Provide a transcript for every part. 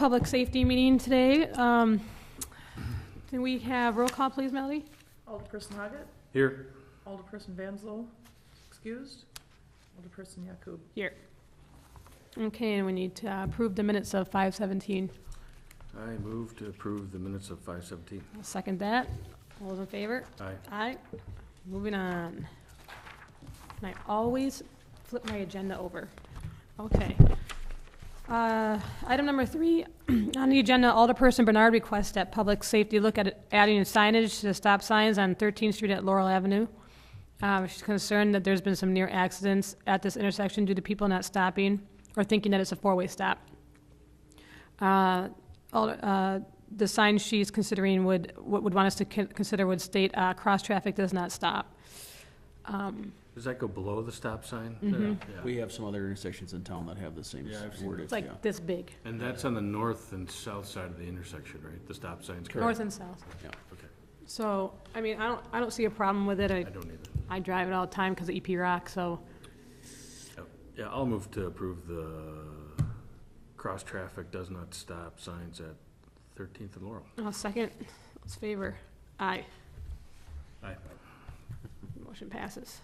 public safety meeting today. Can we have roll call, please, Melody? Alderperson Hoggett. Here. Alderperson Vanslo, excused. Alderperson Yakub. Here. Okay, and we need to approve the minutes of 5:17. I move to approve the minutes of 5:17. I'll second that. All those in favor? Aye. Aye. Moving on. And I always flip my agenda over. Okay. Item number 3, on the agenda, Alderperson Bernard requests that public safety look at adding signage to the stop signs on 13th Street at Laurel Avenue. She's concerned that there's been some near accidents at this intersection due to people not stopping or thinking that it's a four-way stop. The sign she's considering would want us to consider would state cross-traffic does not stop. Does that go below the stop sign? Mhm. Yeah. We have some other intersections in town that have the same Yeah, I've seen wordage. It's like this big, And that's on the north and south side of the intersection, right? The stop signs? north and south. Yeah. Okay. So, I mean, I don't see a problem with it. I don't either. I drive it all the time because of EP Rock, so, Oh, yeah, I'll move to approve the cross-traffic does not stop signs at 13th and Laurel. I'll second. Let's favor. Aye. Aye. Motion passes.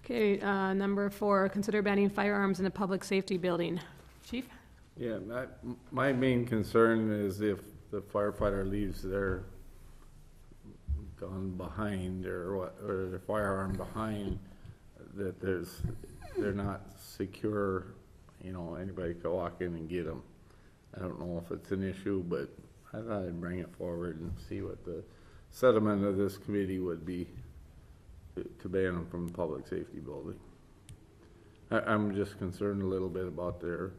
Okay, number 4, consider banning firearms in a public safety building. Chief? Yeah, my main concern is if the firefighter leaves their gun behind or their firearm behind, that they're not secure, anybody can walk in and get them. I don't know if it's an issue, but I thought I'd bring it forward and see what the sentiment of this committee would be to ban them from the public safety building. I'm just concerned a little bit about their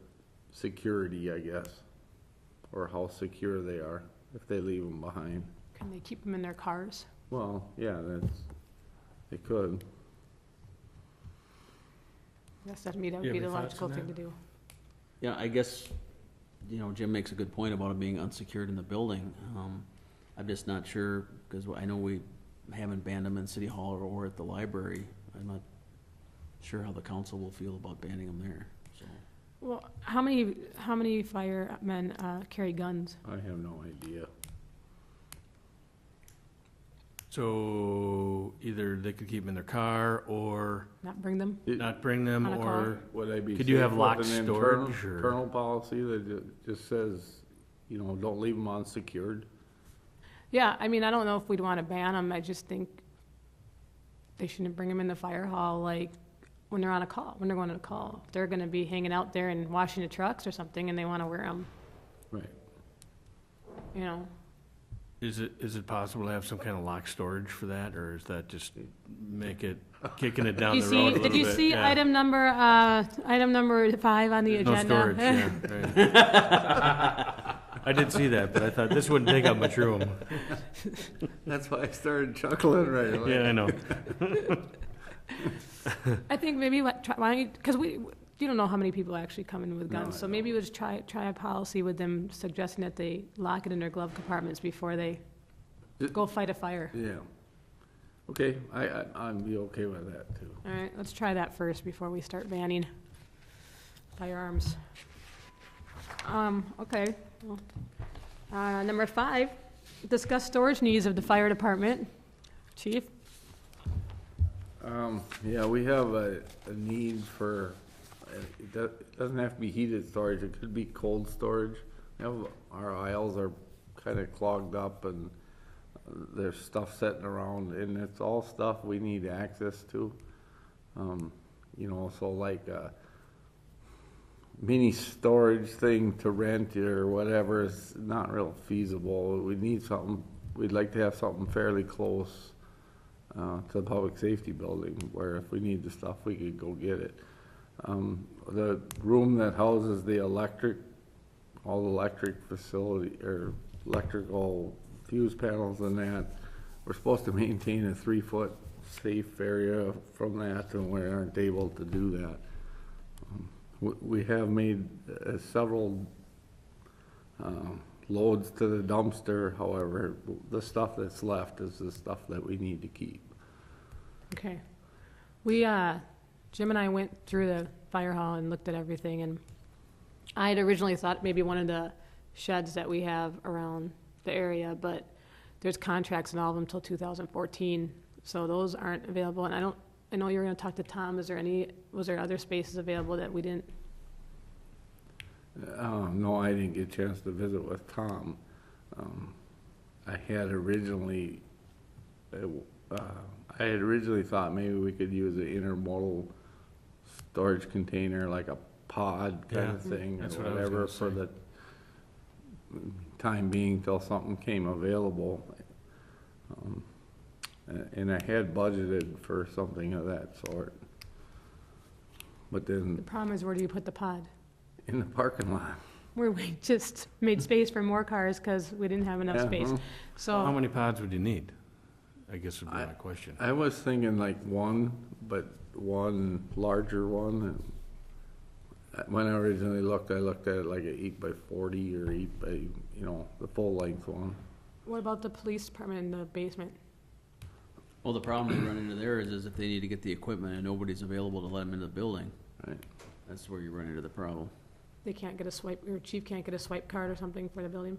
security, I guess, or how secure they are if they leave them behind. Can they keep them in their cars? Well, yeah, they could. Yes, that would be You have the any thoughts logical on thing to that? do. Yeah, I guess, Jim makes a good point about it being unsecured in the building. I'm just not sure, because I know we haven't banned them in City Hall or at the library. I'm not sure how the council will feel about banning them there, so. Well, how many firemen carry guns? I have no idea. So either they could keep them in their car or Not bring them? not bring them, On a or Would I be Could you safe have with locked an storage, or- internal policy that just says, don't leave them unsecured? Yeah, I mean, I don't know if we'd want to ban them. I just think they shouldn't bring them in the fire hall, like, when they're on a call, when they're going on a call. If they're going to be hanging out there and washing the trucks or something and they want to wear them, Right. is it possible to have some kind of locked storage for that, or is that just kicking it down the road a little bit? Did you see Yeah. item number 5 on the There's no agenda? storage, yeah, right. I did see that, but I thought this wouldn't take up much room. That's why I started chuckling right away. Yeah, I know. I think maybe because you don't know how many people actually come in with No, guns, I so maybe we'll just try a policy with them suggesting that they lock it in their glove compartments before they go fight a fire. Yeah. Okay, I'd be okay with that too. All right, let's try that first before we start banning firearms. Okay. Well, number 5, discuss storage needs of the fire department. Chief? Yeah, we have a need for, it doesn't have to be heated storage, it could be cold storage. Our aisles are kind of clogged up and there's stuff sitting around, and it's all stuff we need access to. So like a mini storage thing to rent or whatever is not real feasible. We need something, we'd like to have something fairly close to the public safety building, where if we need the stuff, we could go get it. The room that houses the all the electric facility, or electrical fuse panels and that, we're supposed to maintain a 3-foot safe area from that, and we aren't able to do that. We have made several loads to the dumpster. However, the stuff that's left is the stuff that we need to keep. Okay. Jim and I went through the fire hall and looked at everything, and I had originally thought maybe one of the sheds that we have around the area, but there's contracts in all of them till 2014, so those aren't available. And I know you're gonna talk to Tom. Was there other spaces available that we didn't? No, I didn't get a chance to visit with Tom. I had originally, thought maybe we could use an intermodal storage container, like a pod kind of Yeah, thing, or that's what I was whatever, gonna for say. the time being till something came available. And I had budgeted for something of that sort. But The then, problem is, where do you put the pod? in the parking lot. Where we just made space for more cars because we didn't have enough Yeah, space. huh. How So, many pods would you need? I guess would be my question. I was thinking like one, but one larger one. And when I originally looked, I looked at it like an 8x40 or 8 by, the full length one. what about the police department in the basement? Well, the problem they run into there is if they need to get the equipment and nobody's available to let them into the building, Right. that's where you run into the problem. They can't get a swipe, or chief can't get a swipe card or something for the building?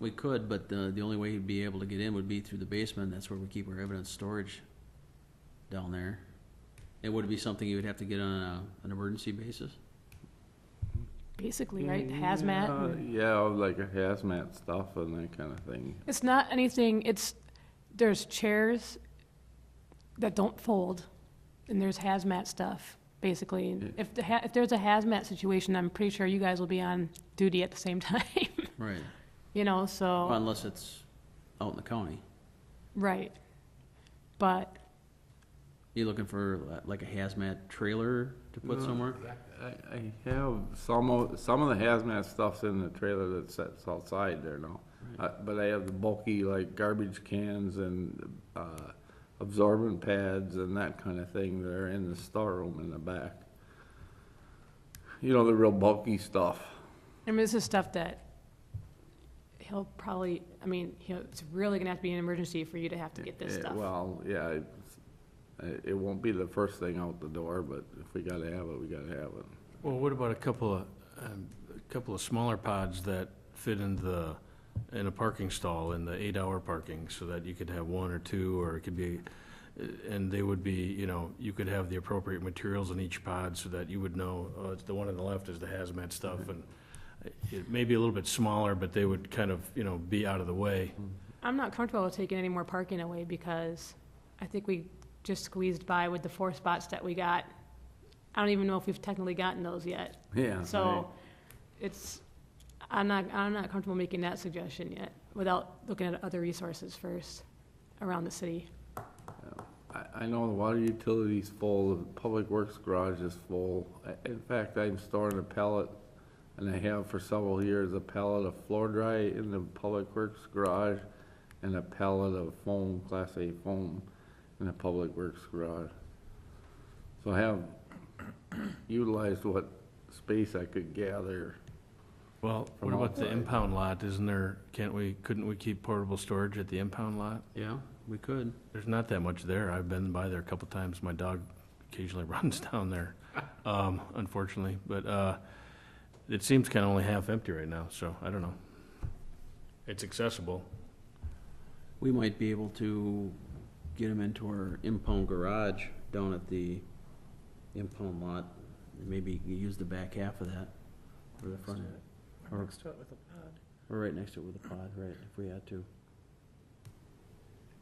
We could, but the only way he'd be able to get in would be through the basement. That's where we keep our evidence storage down there. It would be something you would have to get on an emergency basis. Basically, right? Hazmat. and- Yeah, like a hazmat stuff and that kind of thing. It's not anything, there's chairs that don't fold, and there's hazmat stuff, basically. Yeah. If there's a hazmat situation, I'm pretty sure you guys will be on duty at the same time, Right. so, Unless it's out in the county. right. But, You looking for like a hazmat trailer to put No. somewhere? I have some of the hazmat stuff's in the trailer that sits outside there now. But I have the bulky, like garbage cans and, absorbent pads and that kind of thing that are in the storeroom in the back. The real bulky stuff. I mean, this is stuff that he'll probably, it's really gonna have to be an emergency for you to have to get this stuff. Well, yeah, it won't be the first thing out the door, but if we gotta have it, we gotta have it. Well, what about a couple of smaller pods that fit in a parking stall in the 8-hour parking, so that you could have one or two, or it could be, and they would be, you could have the appropriate materials in each pod so that you would know, oh, it's the one on the left is the hazmat stuff, and it may be a little bit smaller, but they would kind of, be out of the way. I'm not comfortable with taking any more parking away because I think we just squeezed by with the 4 spots that we got. I don't even know if we've technically gotten those yet. Yeah. So I'm not comfortable making that suggestion yet without looking at other resources first around the city. I know the water utility's full, the public works garage is full. In fact, I'm storing a pallet, and I have for several years, a pallet of floor dry in the public works garage and a pallet of foam, Class A foam, in the public works garage. So I have utilized what space I could gather. Well, From what about the outside. impound lot? Couldn't we keep portable storage at the impound lot? Yeah, we could. There's not that much there. I've been by there a couple times. My dog occasionally runs down there, unfortunately. But it seems kind of only half empty right now, so I don't know. It's accessible. We might be able to get them into our impound garage down at the impound lot. Maybe use the back half of that or the front, Or next to it with a pod. or right next to it with a pod, right, if we had to.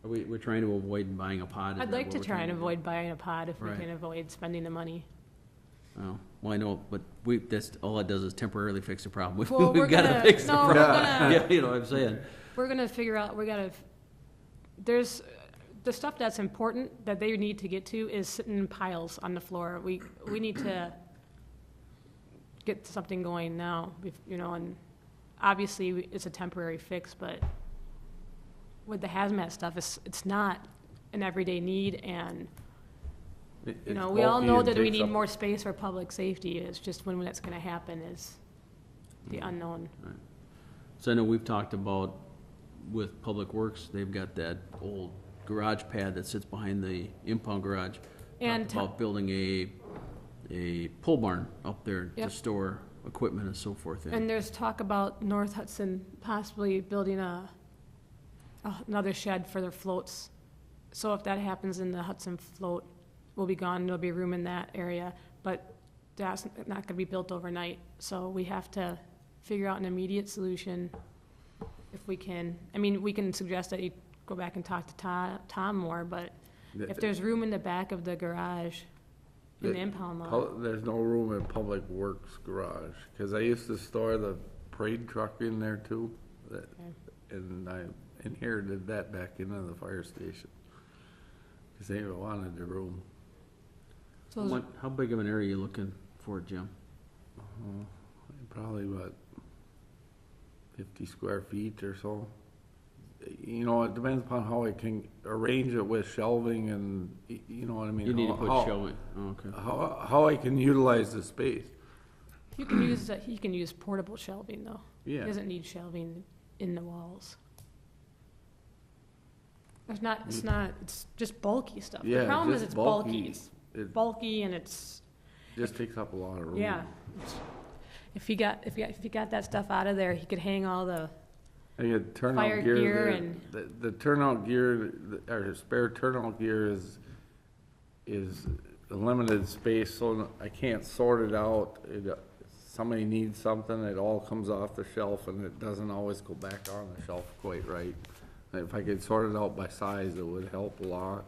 We're trying to avoid buying a pod. is I'd that like what to we're try trying and to do? avoid buying a pod if we Right. can avoid spending the money. Oh, well, I know, but that's, all it does is temporarily fix the problem. Well, we're We've gotta gonna- fix the no, we're problem. gonna- Yeah, you know what I'm saying? We're gonna figure out, there's, the stuff that's important that they need to get to is sitting in piles on the floor. We need to get something going now, and obviously it's a temporary fix, but with the hazmat stuff, it's not an everyday need, and, we all know that we need more space for public safety. It's just when that's gonna happen is the unknown. So I know we've talked about with Public Works, they've got that old garage pad that sits behind the impound garage. And Talked about building a pole barn up there to Yep. store equipment and so forth in. And there's talk about North Hudson possibly building another shed for their floats. So if that happens, then the Hudson float will be gone, there'll be room in that area, but that's not gonna be built overnight. So we have to figure out an immediate solution if we can. I mean, we can suggest that you go back and talk to Tom more, but if there's room in the back of the garage, in the impound lot. There's no room in Public Works garage, because I used to store the parade truck in there too. And I inherited that back into the fire station, because they wanted the room. So How big of an area are you looking for, Jim? Probably about 50 square feet or so. You know, it depends upon how I can arrange it with shelving and, you know what I mean? You need to put how- shelving, oh, okay. How I can utilize the space. you can use portable shelving though. He Yeah, doesn't need shelving in the walls. It's just bulky stuff. yeah. The problem is just it's bulky. It's It bulky and it's, just takes up a lot of room. yeah. If he got that stuff out of there, he could hang all the, I get turnout Fire gear gear there. and- The turnout gear, or spare turnout gear is a limited space, so I can't sort it out. Somebody needs something, it all comes off the shelf and it doesn't always go back on the shelf quite right. If I could sort it out by size, it would help a lot.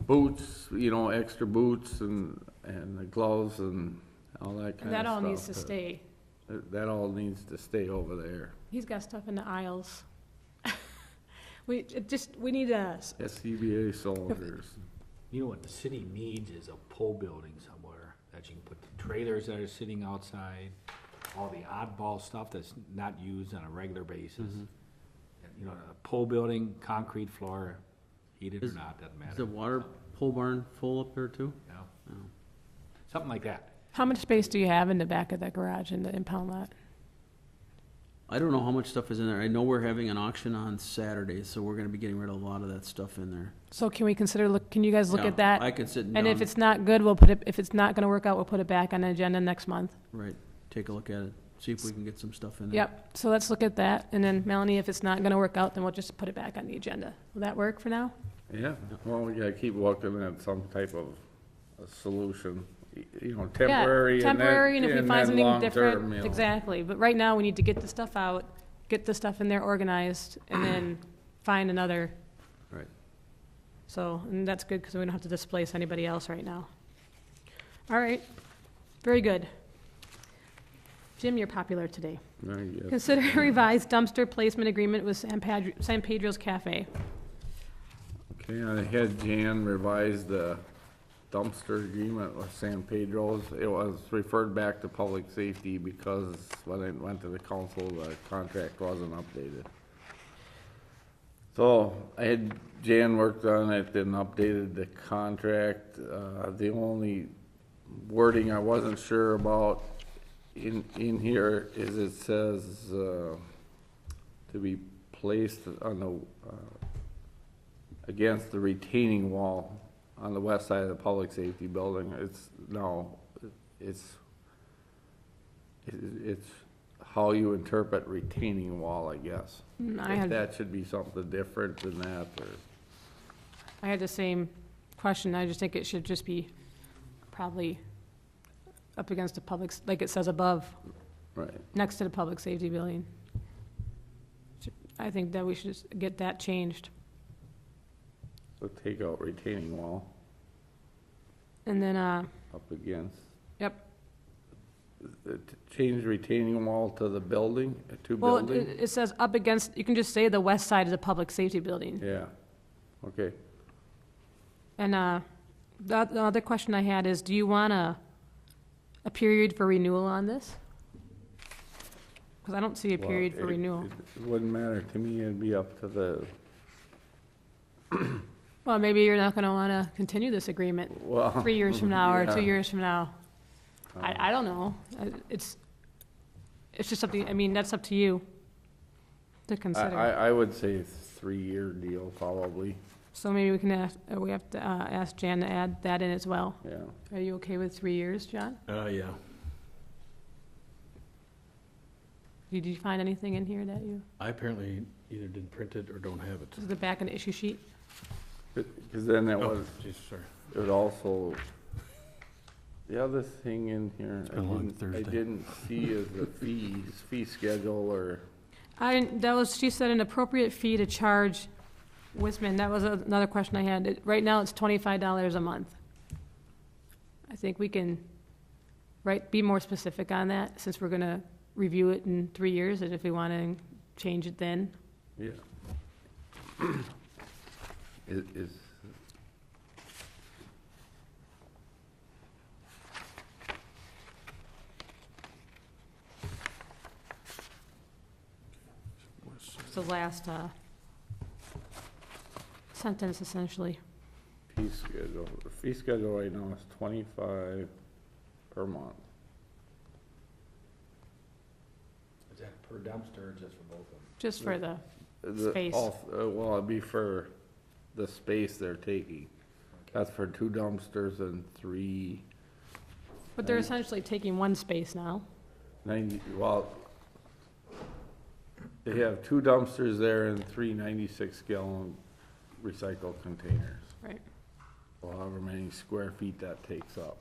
Boots, you know, extra boots and the gloves and all that kind of stuff. that all needs to stay. That all needs to stay over there. He's got stuff in the aisles. We need a, SCBA soldiers. You know what the city needs is a pole building somewhere that you can put the trailers that are sitting outside, all the oddball stuff that's not used on a regular basis. And, you know, a pole building, concrete floor, heated or not, doesn't Is the matter. water pole barn full up there too? Yeah. Oh. Something like that. how much space do you have in the back of that garage in the impound lot? I don't know how much stuff is in there. I know we're having an auction on Saturday, so we're gonna be getting rid of a lot of that stuff in there. So can we consider, can you guys look Yeah, at that? I could sit down. And if it's not good, if it's not gonna work out, we'll put it back on the agenda next month. Right, take a look at it, see if we can get some stuff in there. Yep, so let's look at that, and then Melanie, if it's not gonna work out, then we'll just put it back on the agenda. Will that work for now? Yeah, well, we gotta keep looking at some type of a solution, you know, temporary and then, Temporary, and if we find something long-term, different, you know. exactly. But right now, we need to get the stuff out, get the stuff in there organized, and then find another. Right. So, and that's good, because we don't have to displace anybody else right now. All right, very good. Jim, you're popular today. I guess. Consider revised dumpster placement agreement with San Pedro's Cafe. Okay, I had Jan revise the dumpster agreement with San Pedro's. It was referred back to public safety because when it went to the council, the contract wasn't updated. So I had Jan worked on it and updated the contract. The only wording I wasn't sure about in here is it says, to be placed on the, against the retaining wall on the west side of the public safety building. It's how you interpret retaining wall, I guess. If that should be something different than that, or, I had the same question. I just think it should just be probably up against the public, like it says above, right. next to the public safety building. I think that we should just get that changed. So take out retaining wall And then, up against. yep. Change retaining wall to the building, to Well, building? it says up against, you can just say the west side of the public safety building. Yeah, okay. And the other question I had is, do you want a period for renewal on this? Because I don't see a period for Well, renewal. It wouldn't matter to me, it'd be up to the, Well, maybe you're not going to want to continue this agreement well. 3 years from now or yeah. 2 years from now. I don't know. It's just something, I mean, that's up to you to consider. I would say 3-year deal, probably, So maybe we can have to ask Jan to add that in as well. yeah. Are you okay with 3 years, John? Yeah. Did you find anything in here that you, I apparently either didn't print it or don't have it. this is the back of the issue sheet? Because then that Oh, was, geez, sorry. it would also, the other thing in here, It's been a long I Thursday. didn't see is the fee schedule or, That was, she said an appropriate fee to charge Wisman. That was another question I had. Right now, it's $25 a month. I think we can, be more specific on that, since we're gonna review it in 3 years, and if we wanna change it then. yeah. Is, It's the last, sentence, essentially. fee schedule, the fee schedule right now is 25 per month. Is that per dumpster or just for both of them? Just for the, Space. Well, it'd be for the space they're taking. That's for 2 dumpsters and 3, but they're essentially taking one space now. 90, well, they have 2 dumpsters there and 3 96-gallon recycled containers. Right. Well, however many square feet that takes up.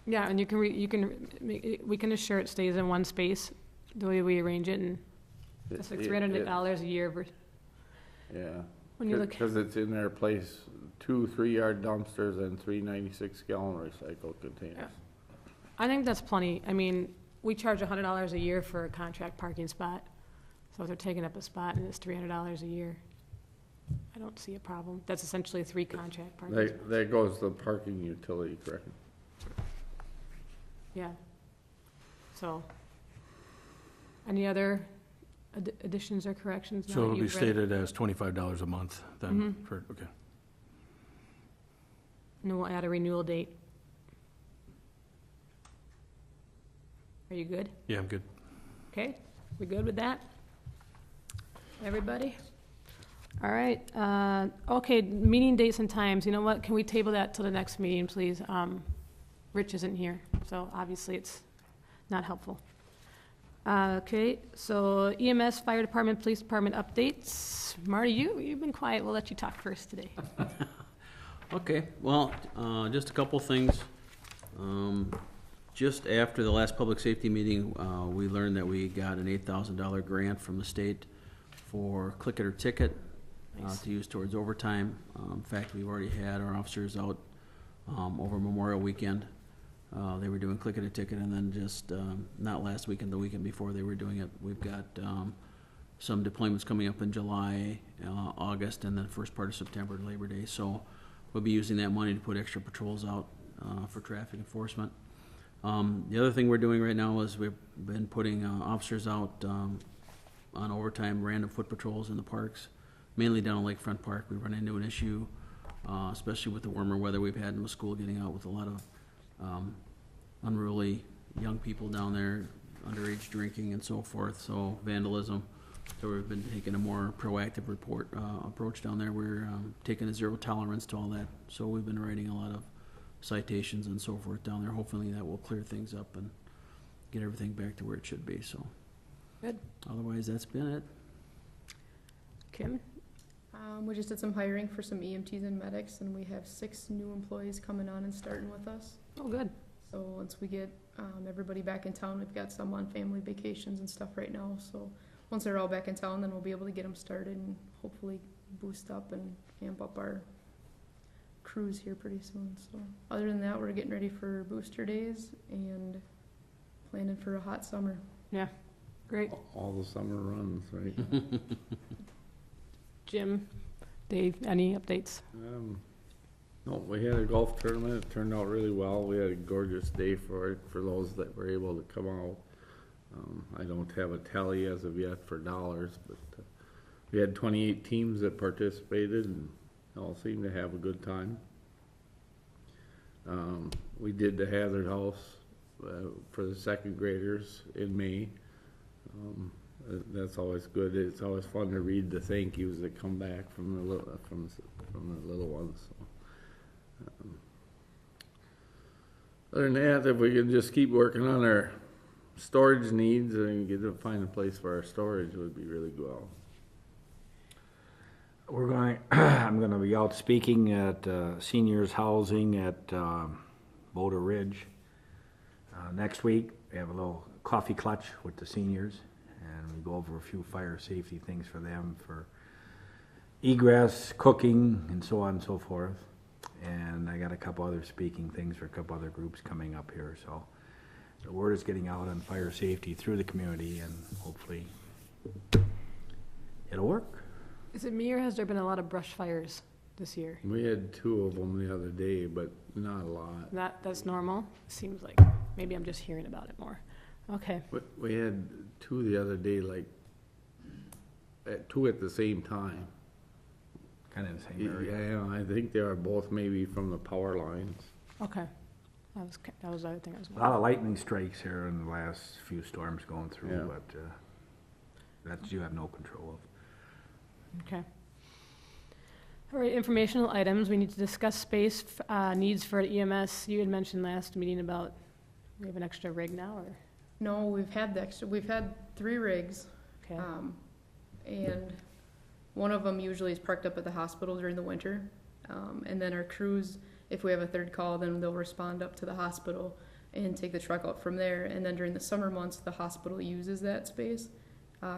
Yeah, and we can assure it stays in one space, the way we arrange it, and it's like $300 a year Yeah. when you look. Because it's in their place, 2 3-yard dumpsters and 3 96-gallon recycled containers. Yeah. I think that's plenty. I mean, we charge $100 a year for a contract parking spot. So if they're taking up a spot and it's $300 a year, I don't see a problem. That's essentially 3 contract parking spots. That goes to parking utility, correct? Yeah. So, any other additions or corrections? now So that it'll be you've read it? stated as $25 a month then, Mhm. for, okay. And we'll add a renewal date. Are you good? Yeah, I'm good. Okay, we good with that? Everybody? All right, okay, meeting dates and times, you know what, can we table that till the next meeting, please? Rich isn't here, so obviously it's not helpful. Okay, so EMS, Fire Department, Police Department updates. Marty, you've been quiet, we'll let you talk first today. Okay, well, just a couple things. Just after the last public safety meeting, we learned that we got an $8,000 grant from the state for Click It or Ticket Nice. to use towards overtime. In fact, we've already had our officers out over Memorial Weekend. They were doing Click It or Ticket, and then just, not last weekend, the weekend before they were doing it. We've got some deployments coming up in July, August, and then first part of September, Labor Day. So we'll be using that money to put extra patrols out for traffic enforcement. The other thing we're doing right now is we've been putting officers out on overtime random foot patrols in the parks, mainly down on Lakefront Park. We run into an issue, especially with the warmer weather we've had in the school, getting out with a lot of unruly young people down there, underage drinking and so forth, so vandalism. So we've been taking a more proactive approach down there. We're taking a zero tolerance to all that. So we've been writing a lot of citations and so forth down there. Hopefully that will clear things up and get everything back to where it should be, so. Good. Otherwise, that's been it. Kim? We just did some hiring for some EMTs and medics, and we have 6 new employees coming on and starting with us. Oh, good. So once we get everybody back in town, we've got some on family vacations and stuff right now. So once they're all back in town, then we'll be able to get them started and hopefully boost up and amp up our crews here pretty soon. So other than that, we're getting ready for booster days and planning for a hot summer. Great. All the summer runs, right? Jim, Dave, any updates? No, we had a golf tournament. It turned out really well. We had a gorgeous day for it, for those that were able to come out. I don't have a tally as of yet for dollars, but we had 28 teams that participated and all seemed to have a good time. We did the Hazard House for the 2nd graders in May. That's always good. It's always fun to read the thank yous that come back from the little ones. So, other than that, if we can just keep working on our storage needs, and get to find a place for our storage would be really well. We're going, I'm gonna be out speaking at seniors housing at Boulder Ridge. Next week, we have a little coffee clutch with the seniors, and we go over a few fire safety things for them, for egress, cooking, and so on and so forth. And I got a couple other speaking things for a couple other groups coming up here, so the word is getting out on fire safety through the community, and hopefully it'll work. Is it me or has there been a lot of brush fires this year? We had 2 of them the other day, but not a lot. That's normal? Seems like, maybe I'm just hearing about it more. Okay, But we had 2 the other day, like, 2 at the same time. Kind of the same area. Yeah, I think they are both maybe from the power lines. okay. That was the other thing I was A lot wondering. of lightning strikes here in the last few storms going through, Yeah. but that you have no control of. Okay. All right, informational items. We need to discuss space needs for EMS. You had mentioned last meeting about, we have an extra rig now, or? No, we've had 3 rigs, Okay, and one of them usually is parked up at the hospital during the winter. And then our crews, if we have a third call, then they'll respond up to the hospital and take the truck out from there. And then during the summer months, the hospital uses that space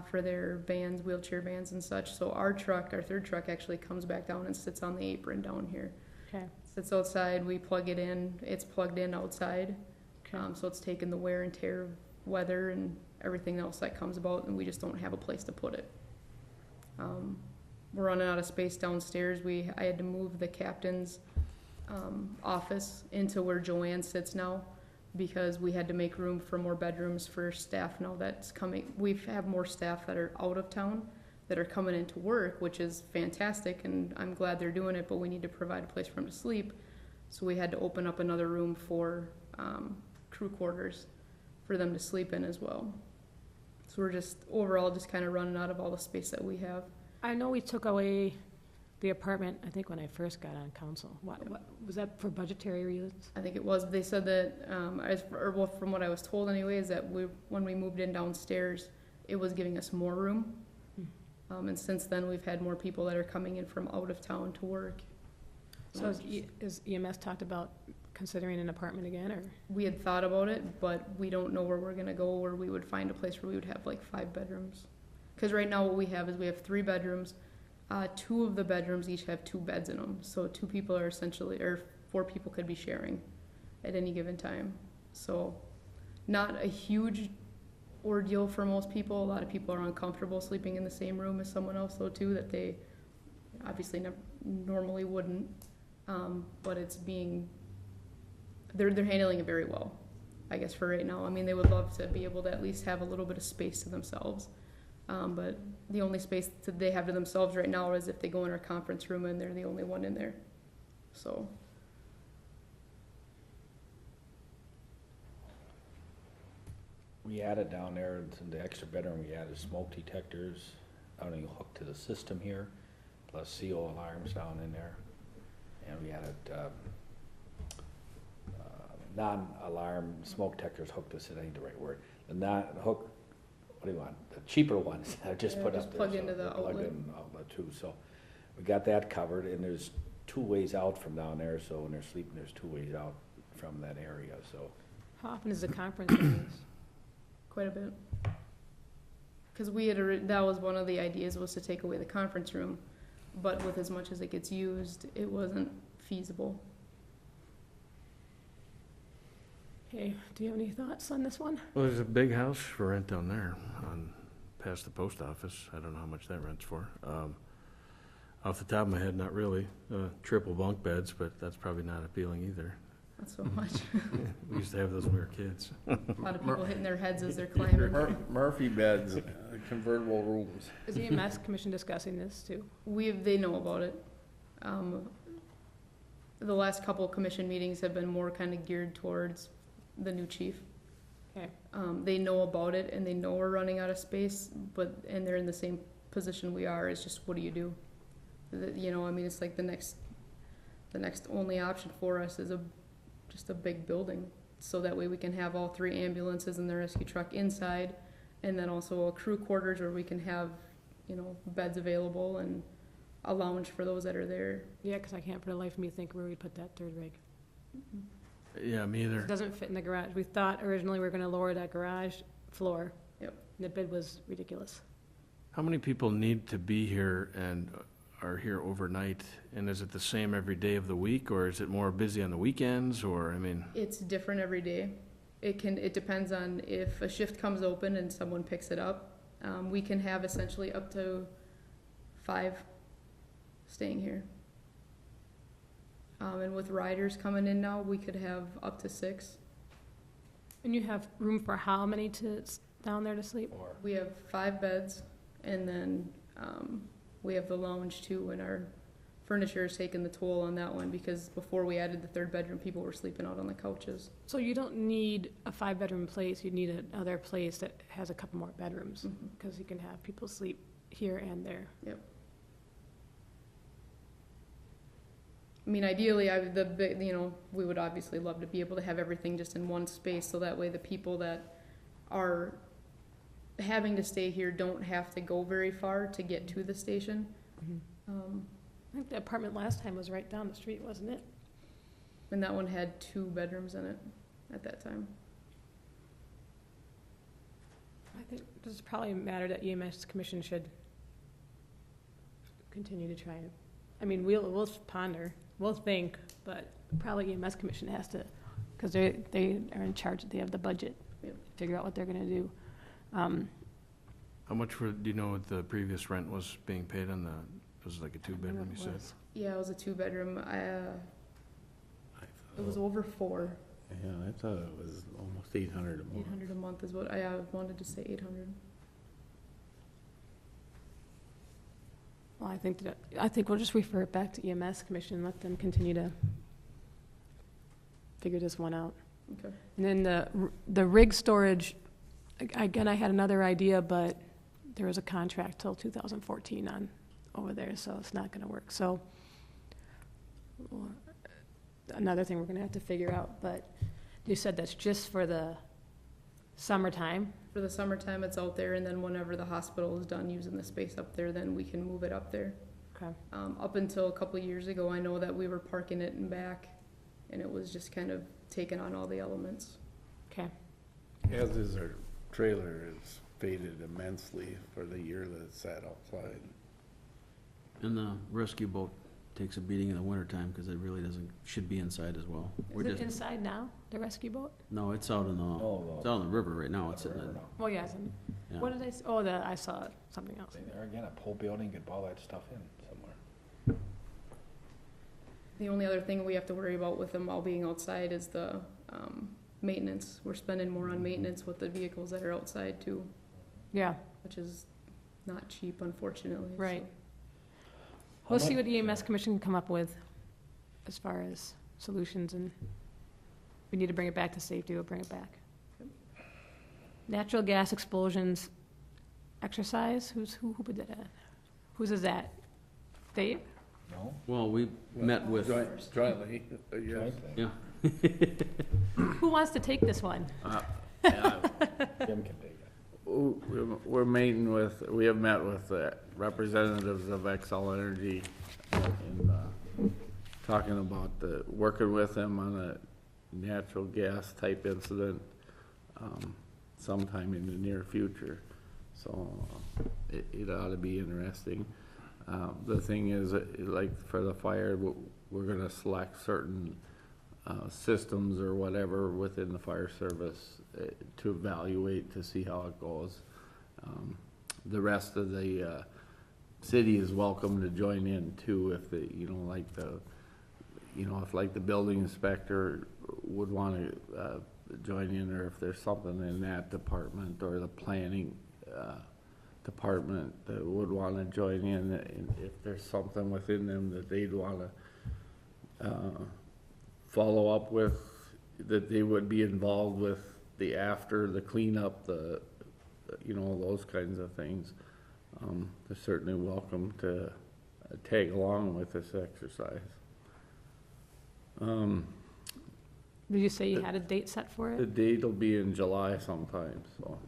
for their vans, wheelchair vans and such. So our third truck actually comes back down and sits on the apron down here. okay, Sits outside, we plug it in, it's plugged in outside. okay. So it's taken the wear and tear of weather and everything else that comes about, and we just don't have a place to put it. We're running out of space downstairs. I had to move the captain's office into where Joanne sits now, because we had to make room for more bedrooms for staff now that's coming. We have more staff that are out of town that are coming into work, which is fantastic, and I'm glad they're doing it, but we need to provide a place for them to sleep. So we had to open up another room for crew quarters for them to sleep in as well. So we're just overall just kind of running out of all the space that we have. I know we took away the apartment, I think when I first got on council. What, was that for budgetary reasons? I think it was. They said that, from what I was told anyway, is that when we moved in downstairs, it was giving us more room. And since then, we've had more people that are coming in from out of town to work. So is EMS talked about considering an apartment again, or? We had thought about it, but we don't know where we're gonna go, where we would find a place where we would have like 5 bedrooms. Because right now what we have is we have 3 bedrooms. 2 of the bedrooms each have 2 beds in them. So 2 people are essentially, or 4 people could be sharing at any given time. So not a huge ordeal for most people. A lot of people are uncomfortable sleeping in the same room as someone else though too, that they obviously normally wouldn't. But it's they're handling it very well, I guess, for right now. I mean, they would love to be able to at least have a little bit of space to themselves. But the only space that they have to themselves right now is if they go in our conference room and they're the only one in there. So. We added down there, in the extra bedroom, we added smoke detectors, I don't even hooked to the system here, plus CO alarms down in there. And we added, non-alarm smoke detectors hooked to, I think the right word, the not-hook, what do you want, the cheaper ones, I just put just up there. plug so into the they're plugged outlet. in outlet too, so we got that covered, and there's 2 ways out from down there, so when they're sleeping, there's 2 ways out from that area, so. How often is the conference meetings? Quite a bit. Because that was one of the ideas, was to take away the conference room, but with as much as it gets used, it wasn't feasible. Okay, do you have any thoughts on this one? Well, there's a big house for rent down there past the post office. I don't know how much that rents for. Off the top of my head, not really. Triple bunk beds, but that's probably not appealing either. Not so much. We used to have those when we were kids. A lot of people hitting their heads as they're climbing. Murphy beds, convertible rooms. Is the EMS commission discussing this too? They know about it. The last couple of commission meetings have been more kind of geared towards the new chief. Okay. They know about it and they know we're running out of space, and they're in the same position we are. It's just, what do you do? I mean, it's like the next only option for us is just a big building. so that way we can have all 3 ambulances and the rescue truck inside, and then also a crew quarters where we can have, you know, beds available and a lounge for those that are there. Yeah, because I can't for the life of me think where we'd put that third rig. Yeah, me either. It doesn't fit in the garage. We thought originally we were gonna lower that garage floor. Yep. The bid was ridiculous. How many people need to be here and are here overnight? And is it the same every day of the week, or is it more busy on the weekends, or, I mean? It's different every day. It depends on if a shift comes open and someone picks it up. We can have essentially up to 5 staying here. And with riders coming in now, we could have up to 6. And you have room for how many down there to sleep? Or We have 5 beds, and then we have the lounge too, and our furniture is taking the toll on that one, because before we added the 3rd bedroom, people were sleeping out on the couches. So you don't need a 5-bedroom place, you need another place that has a couple more bedrooms, Mhm. because you can have people sleep here and there. I mean, ideally, we would obviously love to be able to have everything just in one space, so that way the people that are having to stay here don't have to go very far to get to the station. I think the apartment last time was right down the street, wasn't it? And that one had 2 bedrooms in it at that time. I think this is probably a matter that EMS Commission should continue to try and, I mean, we'll ponder, we'll think, but probably EMS Commission has to, because they are in charge, they have the budget, Yep. figure out what they're gonna do. How much do you know what the previous rent was being paid on it was like a 2-bedroom, you said? Yeah, it was a 2-bedroom. It was over 4. Yeah, I thought it was almost 800 a month. 800 a month is what I wanted to say. 800. Well, I think we'll just refer it back to EMS Commission, let them continue to figure this one out. Okay. And then the rig storage, again, I had another idea, but there was a contract till 2014 on over there, so it's not gonna work. So another thing we're gonna have to figure out, but you said that's just for the summertime? For the summertime, it's out there, and then whenever the hospital is done using the space up there, then we can move it up there. Okay. Up until a couple of years ago, I know that we were parking it in back, and it was just kind of taking on all the elements. Okay. As is our trailer, it's faded immensely for the year that it's sat outside. And the rescue boat takes a beating in the wintertime, because it really should be inside as well. Is it inside now, the rescue boat? No, it's out in it's out on the river right now. It's in the, Oh, yes. yeah. What did I, I saw something else. there again, a pole building, could all that stuff in somewhere. The only other thing we have to worry about with them all being outside is the maintenance. We're spending more on maintenance with the vehicles that are outside too, Yeah, which is not cheap, unfortunately. so. right. We'll see what EMS Commission can come up with as far as solutions, and we need to bring it back to safety, we'll bring it back. Natural gas explosions exercise, who put that in? Whose is that? Dave? No? Well, we met with, Jointly, yes. yeah, Who wants to take this one? Yeah, Jim can take it. we have met with representatives of Xcel Energy and talking about working with them on a natural gas type incident sometime in the near future. So it ought to be interesting. The thing is, like for the fire, we're gonna select certain systems or whatever within the fire service to evaluate to see how it goes. The rest of the city is welcome to join in too, if if like the building inspector would want to join in, or if there's something in that department or the planning department that would want to join in, and if there's something within them that they'd want to follow up with, that they would be involved with after the cleanup, those kinds of things. They're certainly welcome to tag along with this exercise. Did you say you had a date set for The it? date will be in July sometime, so.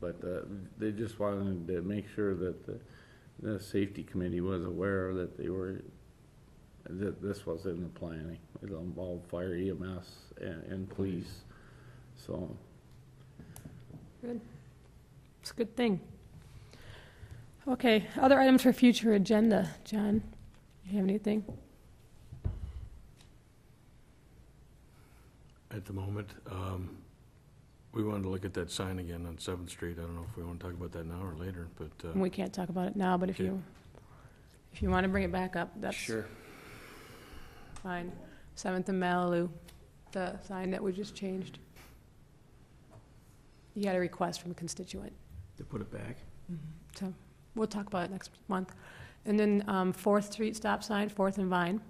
But, they just wanted to make sure that the safety committee was aware that that this was in the planning. It involved fire, EMS, and police, so. Good. It's a good thing. Okay, other items for future agenda. John, you have anything? At the moment, we wanted to look at that sign again on 7th Street. I don't know if we want to talk about that now or later, but, We can't talk about it now, but if Okay. you want to bring it back up, that's Sure. fine. 7th and Malibu, the sign that we just changed. You got a request from a constituent, To put it back. so we'll talk about it next month. And then 4th Street stop sign, 4th and Vine.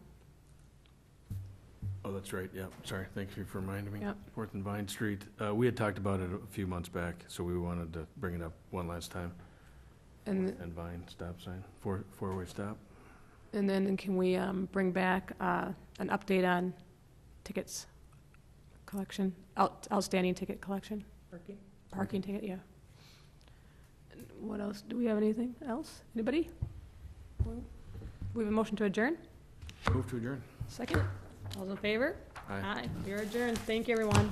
oh, that's right, yeah, sorry, thank you for reminding me. Yep. 4th and Vine Street, we had talked about it a few months back, so we wanted to bring it up one last time. And And Vine stop sign, four-way stop. And then can we bring back an update on tickets collection, outstanding ticket collection? Parking ticket, yeah. And what else? Do we have anything else? Anybody? We have a motion to adjourn? Move to adjourn. Second? All's in favor? Aye. You're adjourned. Thank you, everyone.